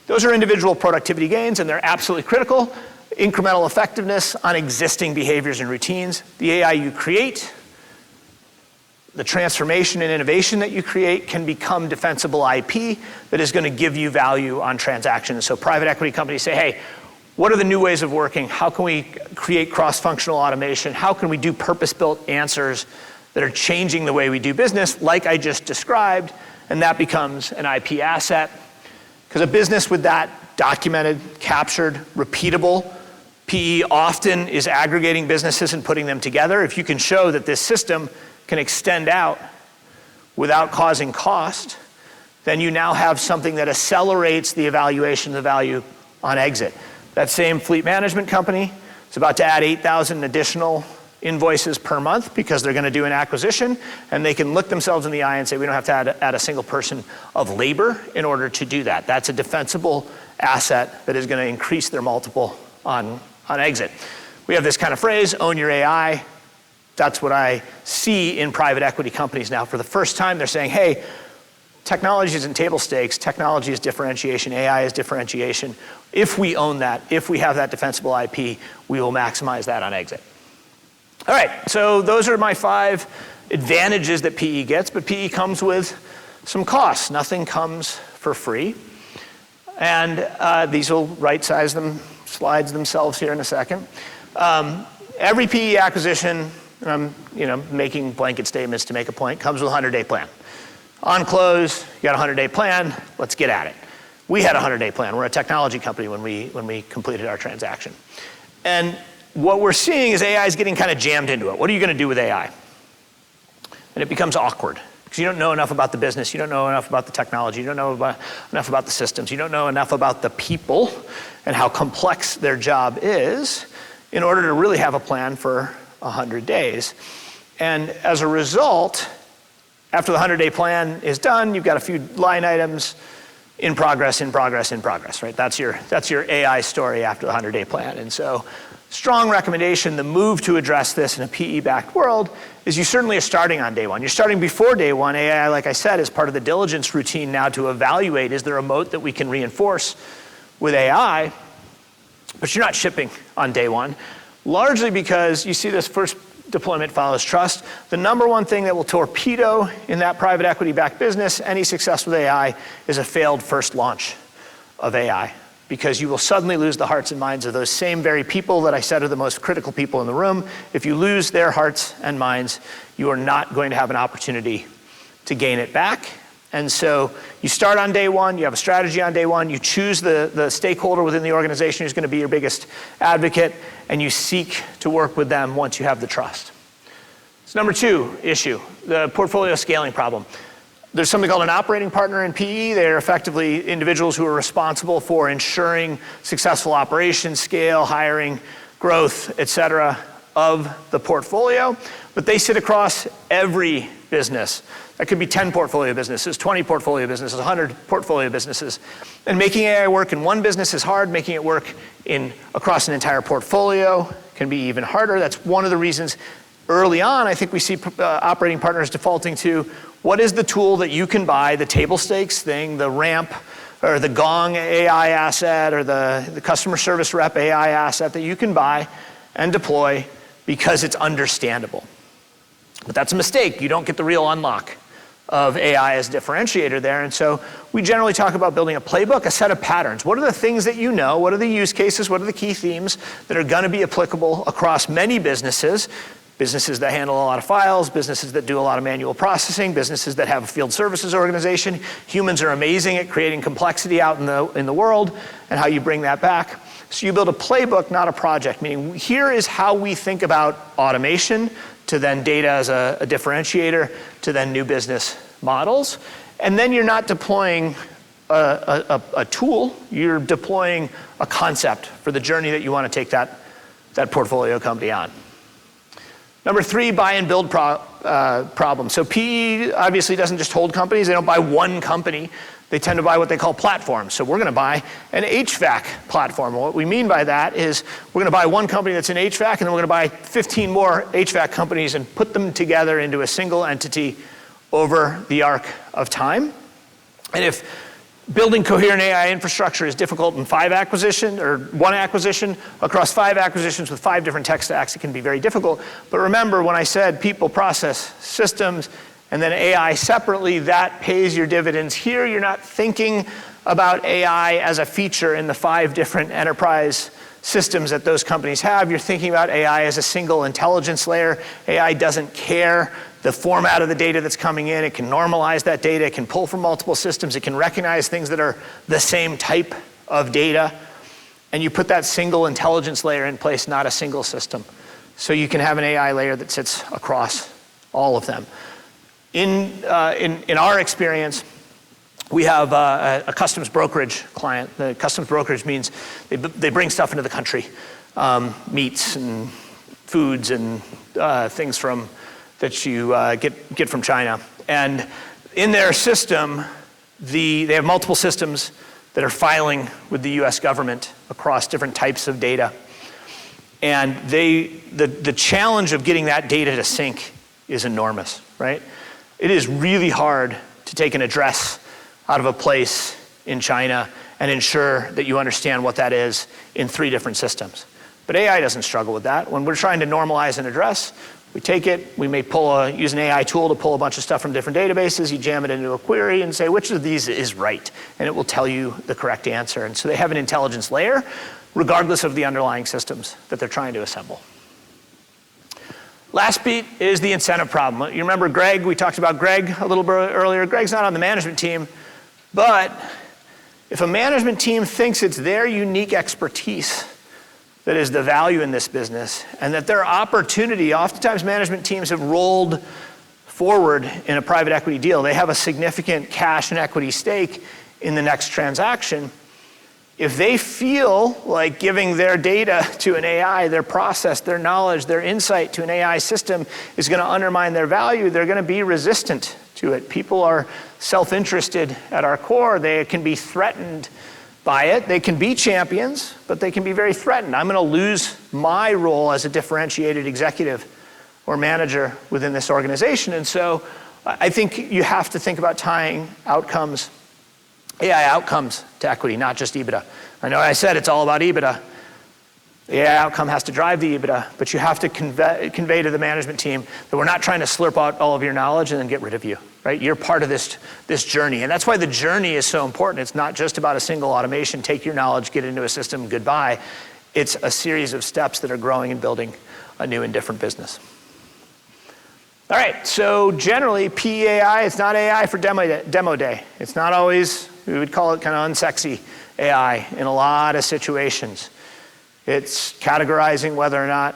Speaker 1: Those are individual productivity gains, and they're absolutely critical. Incremental effectiveness on existing behaviors and routines. The AI you create, the transformation and innovation that you create can become defensible IP that is going to give you value on transactions. So private equity companies say, hey, what are the new ways of working? How can we create cross-functional automation? How can we do purpose-built answers that are changing the way we do business, like I just described, and that becomes an IP asset. Because a business with that documented, captured, repeatable, PE often is aggregating businesses and putting them together. If you can show that this system can extend out without causing cost, then you now have something that accelerates the evaluation of the value on exit. That same fleet management company is about to add 8,000 additional invoices per month because they're going to do an acquisition, and they can look themselves in the eye and say, we don't have to add a single person of labor in order to do that. That's a defensible asset that is going to increase their multiple on exit. We have this kind of phrase, own your AI. That's what I see in private equity companies now. For the first time, they're saying, hey, technology isn't table stakes, technology is differentiation, AI is differentiation. If we own that, if we have that defensible IP, we will maximize that on exit. All right, so those are my 5 advantages that PE gets, but PE comes with some costs. Nothing comes for free. And these will right-size them, slides themselves here in a second. Every PE acquisition, and I'm making blanket statements to make a point, comes with a 100-day plan. On close, you got a 100-day plan, let's get at it. We had a 100-day plan. We're a technology company when we completed our transaction. And what we're seeing is AI is getting kind of jammed into it. What are you going to do with AI? And it becomes awkward because you don't know enough about the business, you don't know enough about the technology, you don't know enough about the systems, you don't know enough about the people and how complex their job is in order to really have a plan for 100 days. And as a result, after the 100-day plan is done, you've got a few line items in progress, right? That's your AI story after the 100-day plan. And so strong recommendation, the move to address this in a PE-backed world is you certainly are starting on day one. You're starting before day one. AI, like I said, is part of the diligence routine now to evaluate, is there a moat that we can reinforce with AI? But you're not shipping on day one, largely because you see this first deployment follows trust. The number one thing that will torpedo in that private equity-backed business, any success with AI, is a failed first launch of AI, because you will suddenly lose the hearts and minds of those same very people that I said are the most critical people in the room. If you lose their hearts and minds, you are not going to have an opportunity to gain it back. And so you start on day one, you have a strategy on day one, you choose the stakeholder within the organization who's going to be your biggest advocate, and you seek to work with them once you have the trust. So number two issue, the portfolio scaling problem. There's something called an operating partner in PE. They're effectively individuals who are responsible for ensuring successful operations, scale, hiring, growth, et cetera, of the portfolio. But they sit across every business. That could be 10 portfolio businesses, 20 portfolio businesses, 100 portfolio businesses. And making AI work in one business is hard. Making it work across an entire portfolio can be even harder. That's one of the reasons early on I think we see operating partners defaulting to what is the tool that you can buy, the table stakes thing, the ramp, or the Gong AI asset, or the customer service rep AI asset that you can buy and deploy because it's understandable. But that's a mistake. You don't get the real unlock of AI as differentiator there. And so we generally talk about building a playbook, a set of patterns. What are the things that you know? What are the use cases? What are the key themes that are going to be applicable across many businesses? Businesses that handle a lot of files, businesses that do a lot of manual processing, businesses that have a field services organization. Humans are amazing at creating complexity out in the world, and how you bring that back. So you build a playbook, not a project, meaning here is how we think about automation, to then data as a differentiator, to then new business models. And then you're not deploying a tool, you're deploying a concept for the journey that you want to take that portfolio company on. Number three, buy and build problem. So PE obviously doesn't just hold companies. They don't buy one company. They tend to buy what they call platforms. So we're going to buy an HVAC platform. What we mean by that is we're going to buy one company that's in HVAC, and then we're going to buy 15 more HVAC companies and put them together into a single entity over the arc of time. And if building coherent AI infrastructure is difficult in one acquisition across 5 acquisitions with 5 different tech stacks, it can be very difficult. But remember, when I said people, process, systems, and then AI separately, that pays your dividends. Here, you're not thinking about AI as a feature in the 5 different enterprise systems that those companies have. You're thinking about AI as a single intelligence layer. AI doesn't care the format of the data that's coming in. It can normalize that data. It can pull from multiple systems. It can recognize things that are the same type of data. And you put that single intelligence layer in place, not a single system. So you can have an AI layer that sits across all of them. In our experience, we have a customs brokerage client. The customs brokerage means they bring stuff into the country, meats and foods and things that you get from China. And in their system, they have multiple systems that are filing with the US government across different types of data. And the challenge of getting that data to sync is enormous, right? It is really hard to take an address out of a place in China and ensure that you understand what that is in 3 different systems. But AI doesn't struggle with that. When we're trying to normalize an address, we take it, we may use an AI tool to pull a bunch of stuff from different databases, you jam it into a query and say, which of these is right? And it will tell you the correct answer. And so they have an intelligence layer, regardless of the underlying systems that they're trying to assemble. Last beat is the incentive problem. You remember Greg, we talked about Greg a little bit earlier. Greg's not on the management team, but if a management team thinks it's their unique expertise that is the value in this business, and that their opportunity, oftentimes management teams have rolled forward in a private equity deal. They have a significant cash and equity stake in the next transaction. If they feel like giving their data to an AI, their process, their knowledge, their insight to an AI system is going to undermine their value, they're going to be resistant to it. People are self-interested at our core. They can be threatened by it. They can be champions, but they can be very threatened. I'm going to lose my role as a differentiated executive or manager within this organization. And so I think you have to think about tying outcomes, AI outcomes, to equity, not just EBITDA. I know I said it's all about EBITDA. The AI outcome has to drive the EBITDA, but you have to convey to the management team that we're not trying to slurp out all of your knowledge and then get rid of you, right? You're part of this journey. And that's why the journey is so important. It's not just about a single automation, take your knowledge, get into a system, goodbye. It's a series of steps that are growing and building a new and different business. All right, so generally, PEAI, it's not AI for demo day. It's not always, we would call it kind of unsexy AI in a lot of situations. It's categorizing whether or not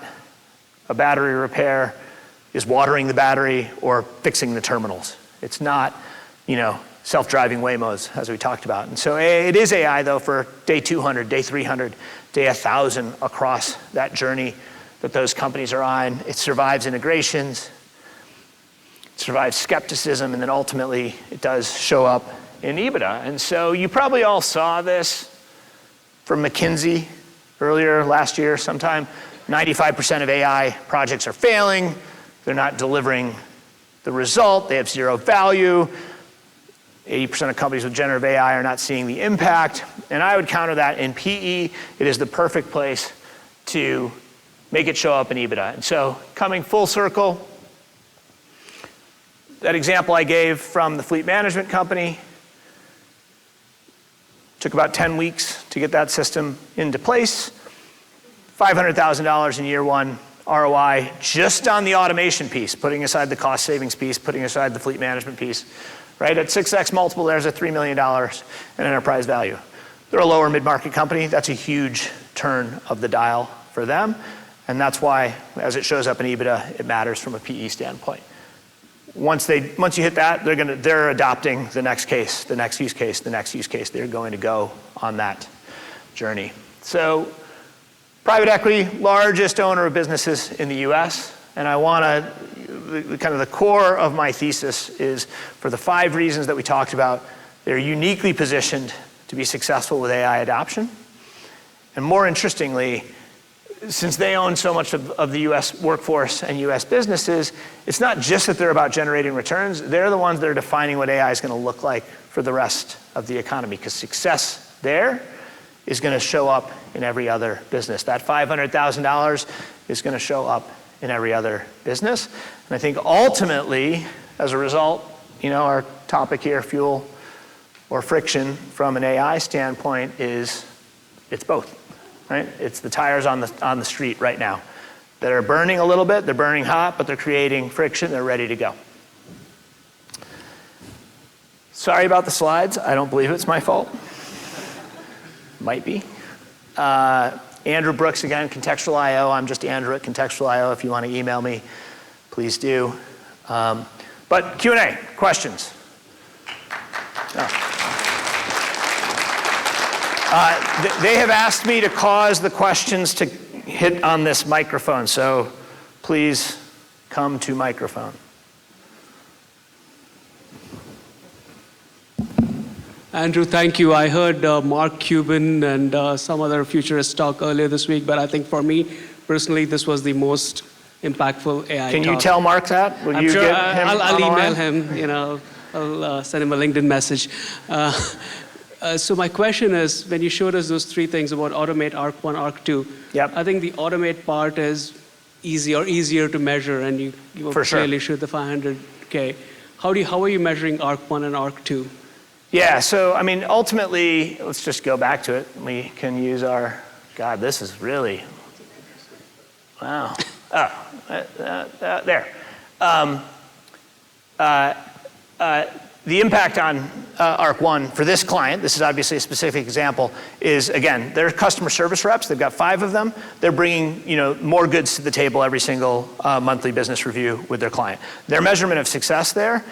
Speaker 1: a battery repair is watering the battery or fixing the terminals. It's not, self-driving Waymos, as we talked about. And so it is AI, though, for day 200, day 300, day 1,000 across that journey that those companies are on. It survives integrations, it survives skepticism, and then ultimately it does show up in EBITDA. And so you probably all saw this from McKinsey earlier last year sometime. 95% of AI projects are failing. They're not delivering the result. They have zero value. 80% of companies with generative AI are not seeing the impact. And I would counter that in PE. It is the perfect place to make it show up in EBITDA. And so coming full circle, that example I gave from the fleet management company, took about 10 weeks to get that system into place. $500,000 in year one ROI just on the automation piece, putting aside the cost savings piece, putting aside the fleet management piece, right? At 6x multiple, there's a $3 million in enterprise value. They're a lower mid-market company. That's a huge turn of the dial for them. And that's why, as it shows up in EBITDA, it matters from a PE standpoint. Once you hit that, they're adopting the next case, the next use case, the next use case. They're going to go on that journey. So private equity, largest owner of businesses in the US. And I want to, kind of the core of my thesis is for the 5 reasons that we talked about, they're uniquely positioned to be successful with AI adoption. And more interestingly, since they own so much of the US workforce and US businesses, it's not just that they're about generating returns, they're the ones that are defining what AI is going to look like for the rest of the economy, because success there is going to show up in every other business. That $500,000 is going to show up in every other business. And I think ultimately, as a result, our topic here, fuel or friction from an AI standpoint, is it's both. Right? It's the tires on the street right now that are burning a little bit, they're burning hot, but they're creating friction, they're ready to go. Sorry about the slides. I don't believe it's my fault. Might be. Andrew Brooks again, Contextual.io. I'm just Andrew at Contextual.io. If you want to email me, please do. But Q&A, questions. They have asked me to cause the questions to hit on this microphone, so please come to microphone.
Speaker 2: Andrew, thank you. I heard Mark Cuban and some other futurist talk earlier this week, but I think for me, personally, this was the most impactful AI
Speaker 1: Can
Speaker 2: talk.
Speaker 1: you tell Mark that? Will you
Speaker 2: sure
Speaker 1: get him
Speaker 2: I'll email
Speaker 1: line?
Speaker 2: him, I'll send him a LinkedIn message. So my question is, when you showed us those 3 things about automate, ARC1, ARC2,
Speaker 1: Yep.
Speaker 2: I think the automate part is easier to measure, and you clearly showed the 500K. How are you measuring ARC1 and ARC2?
Speaker 1: Yeah, so I mean, ultimately, let's just go back to it. We can use our, God, this is really, wow. There. The impact on ARC1 for this client, this is obviously a specific example, is again, they're customer service reps. They've got 5 of them. They're bringing more goods to the table every single monthly business review with their client. Their measurement of success there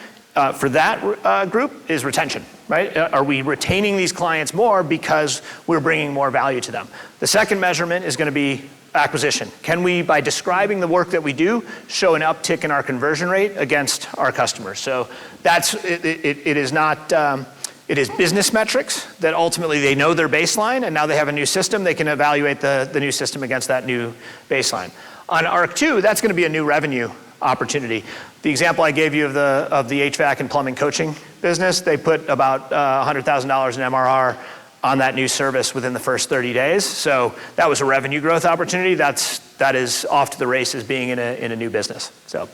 Speaker 1: for that group is retention, right? Are we retaining these clients more because we're bringing more value to them? The second measurement is going to be acquisition. Can we, by describing the work that we do, show an uptick in our conversion rate against our customers? So it is not, it is business metrics that ultimately they know their baseline, and now they have a new system, they can evaluate the new system against that new baseline. On ARC 2, that's going to be a new revenue opportunity. The example I gave you of the HVAC and plumbing coaching business, they put about $100,000 in MRR on that new service within the first 30 days. So that was a revenue growth opportunity. That is off to the races being in a new business. So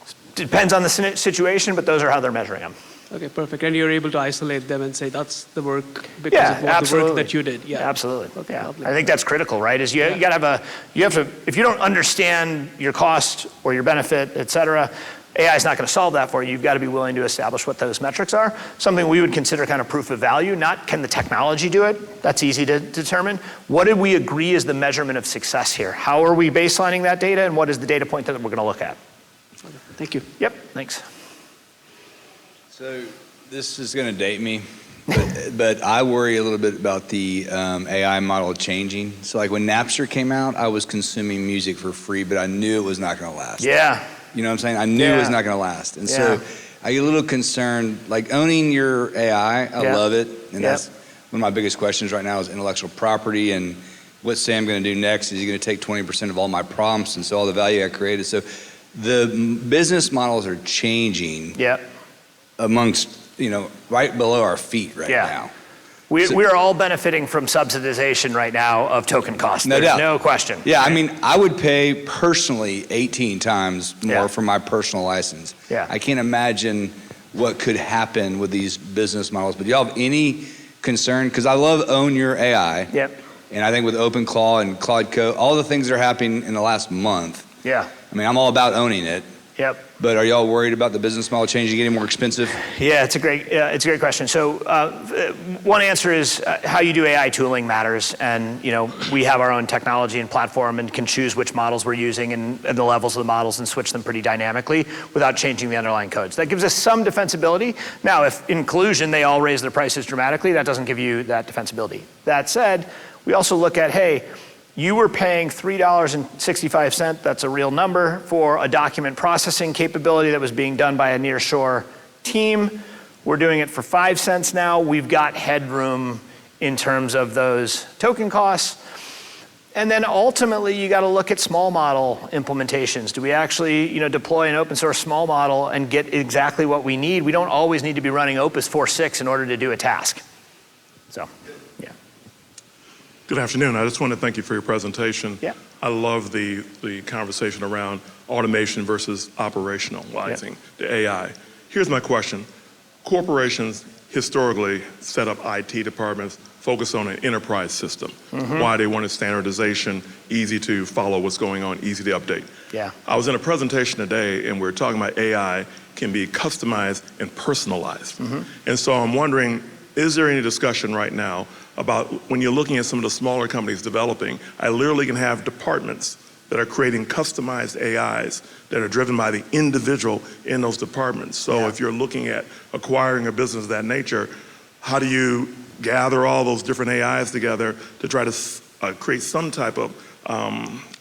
Speaker 1: it depends on the situation, but those are how they're measuring them.
Speaker 2: Okay, perfect. And you're able to isolate them and say that's the work because of what the work that you did. Yeah,
Speaker 1: absolutely.
Speaker 2: Okay,
Speaker 1: yeah.
Speaker 2: lovely.
Speaker 1: I think that's critical, right? Is you got to if you don't understand your cost or your benefit, et cetera, AI is not going to solve that for you. You've got to be willing to establish what those metrics are. Something we would consider kind of proof of value, not can the technology do it? That's easy to determine. What did we agree is the measurement of success here? How are we baselining that data, and what is the data point that we're going to look at?
Speaker 2: Thank you.
Speaker 1: Yep, thanks.
Speaker 3: So this is going to date me, but I worry a little bit about the AI model changing. So like when Napster came out, I was consuming music for free, but I knew it was not going to last.
Speaker 1: Yeah.
Speaker 3: You know what I'm saying? I knew it was not going to last. And so I get a little concerned, like owning your AI, I love it. And that's one of my biggest questions right now is intellectual property and what's Sam going to do next? Is he going to take 20% of all my prompts and so all the value I created? So the business models are changing amongst, right below our feet right now.
Speaker 1: We are all benefiting from subsidization right now of token costs.
Speaker 3: No
Speaker 1: There's
Speaker 3: doubt.
Speaker 1: no question.
Speaker 3: Yeah, I mean, I would pay personally 18 times more for my personal license.
Speaker 1: Yeah.
Speaker 3: I can't imagine what could happen with these business models. But do y'all have any concern? Because I love Own Your AI.
Speaker 1: Yep.
Speaker 3: And I think with OpenClaw and Claude Code, all the things that are happening in the last month.
Speaker 1: Yeah.
Speaker 3: I mean, I'm all about owning it.
Speaker 1: Yep.
Speaker 3: But are y'all worried about the business model changing, getting more expensive?
Speaker 1: Yeah, it's a great question. So one answer is how you do AI tooling matters, and we have our own technology and platform and can choose which models we're using and the levels of the models and switch them pretty dynamically without changing the underlying codes. That gives us some defensibility. Now, if in collusion they all raise their prices dramatically, that doesn't give you that defensibility. That said, we also look at, hey, you were paying $3.65, that's a real number, for a document processing capability that was being done by a nearshore team. We're doing it for 5 cents now. We've got headroom in terms of those token costs. And then ultimately, you got to look at small model implementations. Do we actually deploy an open source small model and get exactly what we need? We don't always need to be running Opus 4.6 in order to do a task. So.
Speaker 4: Good afternoon. I just want to thank you for your presentation.
Speaker 1: Yeah.
Speaker 4: I love the conversation around automation versus operationalizing the AI. Here's my question. Corporations historically set up IT departments focused on an enterprise system. Why they wanted standardization, easy to follow what's going on, easy to update.
Speaker 1: Yeah.
Speaker 4: I was in a presentation today and we were talking about AI can be customized and personalized. And so I'm wondering, is there any discussion right now about when you're looking at some of the smaller companies developing, I literally can have departments that are creating customized AIs that are driven by the individual in those departments. So if you're looking at acquiring a business of that nature, how do you gather all those different AIs together to try to create some type of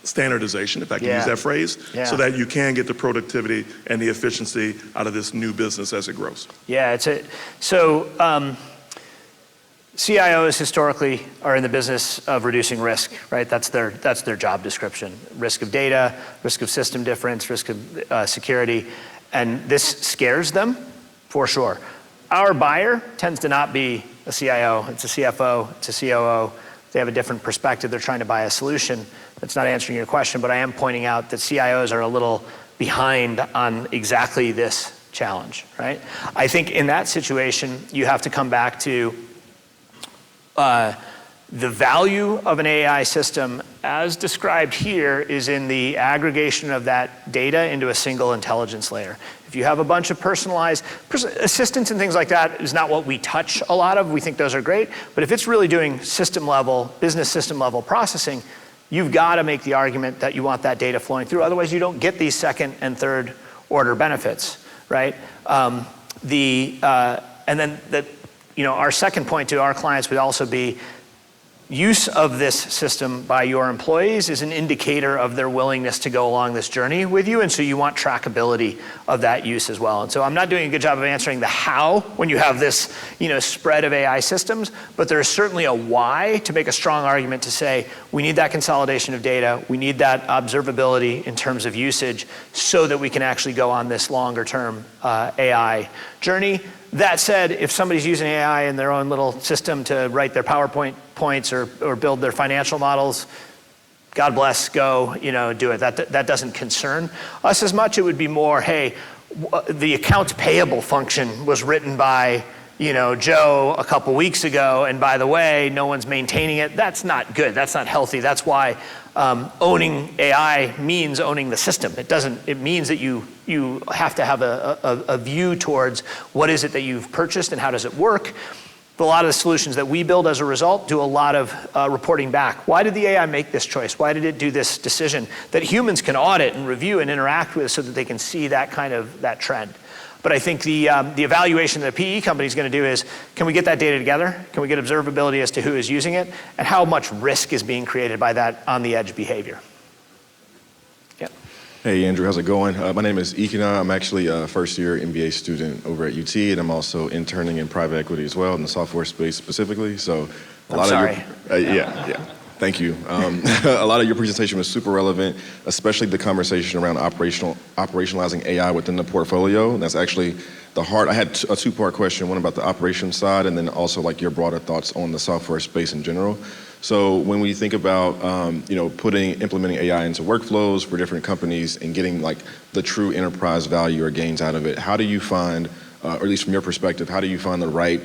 Speaker 4: standardization, if I can use that phrase, so that you can get the productivity and the efficiency out of this new business as it grows?
Speaker 1: Yeah, CIOs historically are in the business of reducing risk, right? That's their job description. Risk of data, risk of system difference, risk of security, and this scares them for sure. Our buyer tends to not be a CIO, it's a CFO, it's a COO. They have a different perspective. They're trying to buy a solution. That's not answering your question, but I am pointing out that CIOs are a little behind on exactly this challenge, right? I think in that situation, you have to come back to the value of an AI system, as described here, is in the aggregation of that data into a single intelligence layer. If you have a bunch of personalized assistants and things like that is not what we touch a lot of. We think those are great. But if it's really doing system level, business system level processing, you've got to make the argument that you want that data flowing through. Otherwise, you don't get these second and third order benefits, right? And then our second point to our clients would also be, use of this system by your employees is an indicator of their willingness to go along this journey with you, and so you want trackability of that use as well. And so I'm not doing a good job of answering the how when you have this, spread of AI systems, but there's certainly a why to make a strong argument to say we need that consolidation of data, we need that observability in terms of usage so that we can actually go on this longer term AI journey. That said, if somebody's using AI in their own little system to write their PowerPoint points or build their financial models, God bless, go, do it. That doesn't concern us as much. It would be more, hey, the accounts payable function was written by, Joe a couple weeks ago, and by the way, no one's maintaining it. That's not good. That's not healthy. That's why owning AI means owning the system. It means that you have to have a view towards what is it that you've purchased and how does it work. A lot of the solutions that we build as a result do a lot of reporting back. Why did the AI make this choice? Why did it do this decision that humans can audit and review and interact with so that they can see that trend? But I think the evaluation that a PE company is going to do is, can we get that data together? Can we get observability as to who is using it? And how much risk is being created by that on-the-edge behavior? Yep.
Speaker 5: Hey, Andrew, how's it going? My name is Ikina. I'm actually a first-year MBA student over at UT, and I'm also interning in private equity as well, in the software space specifically. So
Speaker 1: Yeah.
Speaker 5: Thank you. A lot of your presentation was super relevant, especially the conversation around operationalizing AI within the portfolio. And that's actually the heart. I had a two-part question, one about the operations side, and then also like your broader thoughts on the software space in general. So when we think about implementing AI into workflows for different companies and getting like the true enterprise value or gains out of it, how do you find, or at least from your perspective, how do you find the right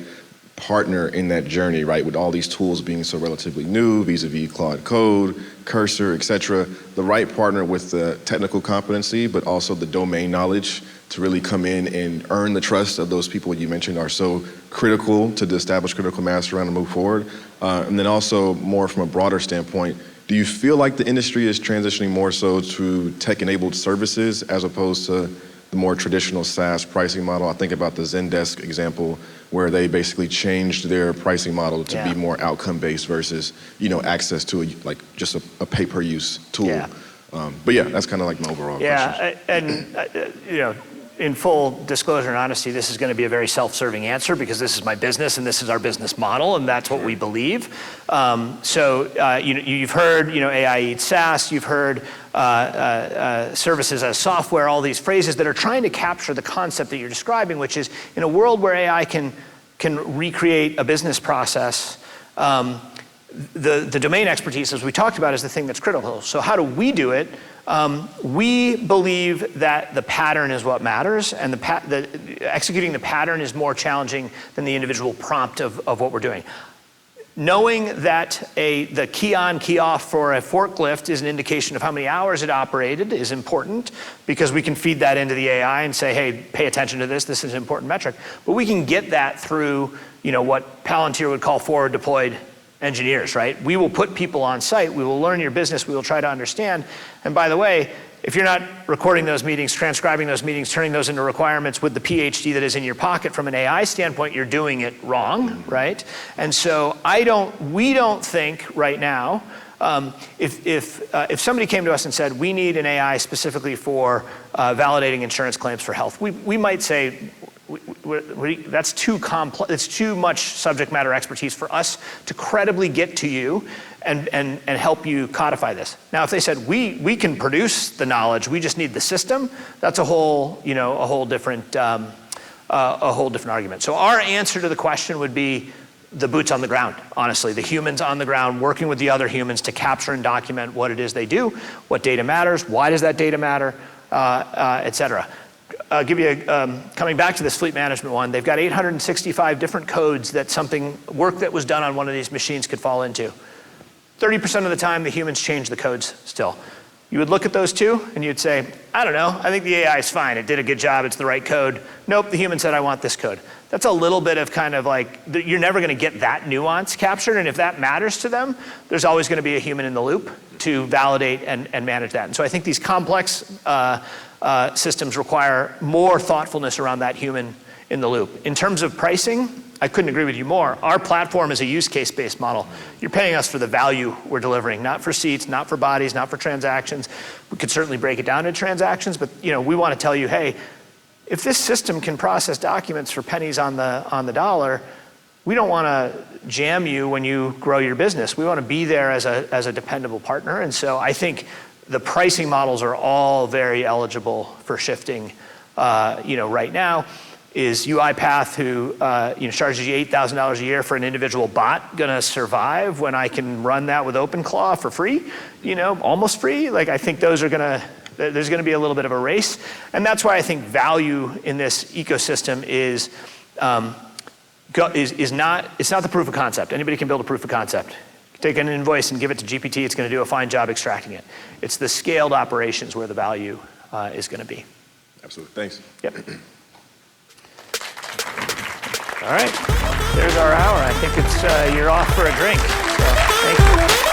Speaker 5: partner in that journey, right? With all these tools being so relatively new, vis-a-vis Claude Code, Cursor, et cetera, the right partner with the technical competency, but also the domain knowledge to really come in and earn the trust of those people you mentioned are so critical to establish critical mass around and move forward. And then also more from a broader standpoint, do you feel like the industry is transitioning more so to tech-enabled services as opposed to the more traditional SaaS pricing model? I think about the Zendesk example where they basically changed their pricing model to be more outcome-based versus, access to just a pay-per-use tool.
Speaker 1: Yeah.
Speaker 5: But yeah, that's kind of like my overall question.
Speaker 1: And in full disclosure and honesty, this is going to be a very self-serving answer because this is my business and this is our business model and that's what we believe. You've heard, AI eats SaaS. You've heard services as software. All these phrases that are trying to capture the concept that you're describing, which is in a world where AI can recreate a business process. The domain expertise, as we talked about, is the thing that's critical. So how do we do it? We believe that the pattern is what matters, and executing the pattern is more challenging than the individual prompt of what we're doing. Knowing that the key on, key off for a forklift is an indication of how many hours it operated is important because we can feed that into the AI and say, hey, pay attention to this is an important metric. But we can get that through what Palantir would call forward deployed engineers, right? We will put people on site, we will learn your business, we will try to understand. And by the way, if you're not recording those meetings, transcribing those meetings, turning those into requirements with the PhD that is in your pocket from an AI standpoint, you're doing it wrong, right? And so we don't think right now, if somebody came to us and said, we need an AI specifically for validating insurance claims for health, we might say, that's too complex. It's too much subject matter expertise for us to credibly get to you and help you codify this. Now, if they said we can produce the knowledge, we just need the system, that's a whole different argument. So our answer to the question would be the boots on the ground. Honestly, the humans on the ground working with the other humans to capture and document what it is they do, what data matters, why does that data matter, et cetera. Coming back to this fleet management one, they've got 865 different codes that work that was done on one of these machines could fall into. 30% of the time, the humans change the codes still. You would look at those two and you'd say, I don't know, I think the AI is fine. It did a good job, it's the right code. Nope, the human said, I want this code. That's a little bit of kind of like, you're never gonna get that nuance captured, and if that matters to them, there's always gonna be a human in the loop to validate and manage that. And so I think these complex systems require more thoughtfulness around that human in the loop. In terms of pricing, I couldn't agree with you more. Our platform is a use case-based model. You're paying us for the value we're delivering, not for seats, not for bodies, not for transactions. We could certainly break it down into transactions, but we want to tell you, hey, if this system can process documents for pennies on the dollar, we don't want to jam you when you grow your business. We want to be there as a dependable partner. And so I think the pricing models are all very eligible for shifting. Right now, is UiPath, who charges you $8,000 a year for an individual bot, going to survive when I can run that with OpenClaw for free? Almost free. Like, I think there's going to be a little bit of a race, and that's why I think value in this ecosystem is not the proof of concept. Anybody can build a proof of concept. Take an invoice and give it to GPT, it's going to do a fine job extracting it. It's the scaled operations where the value is going to be.
Speaker 5: Absolutely. Thanks.
Speaker 1: Yep. All right. There's our hour. I think you're off for a drink. So thank you.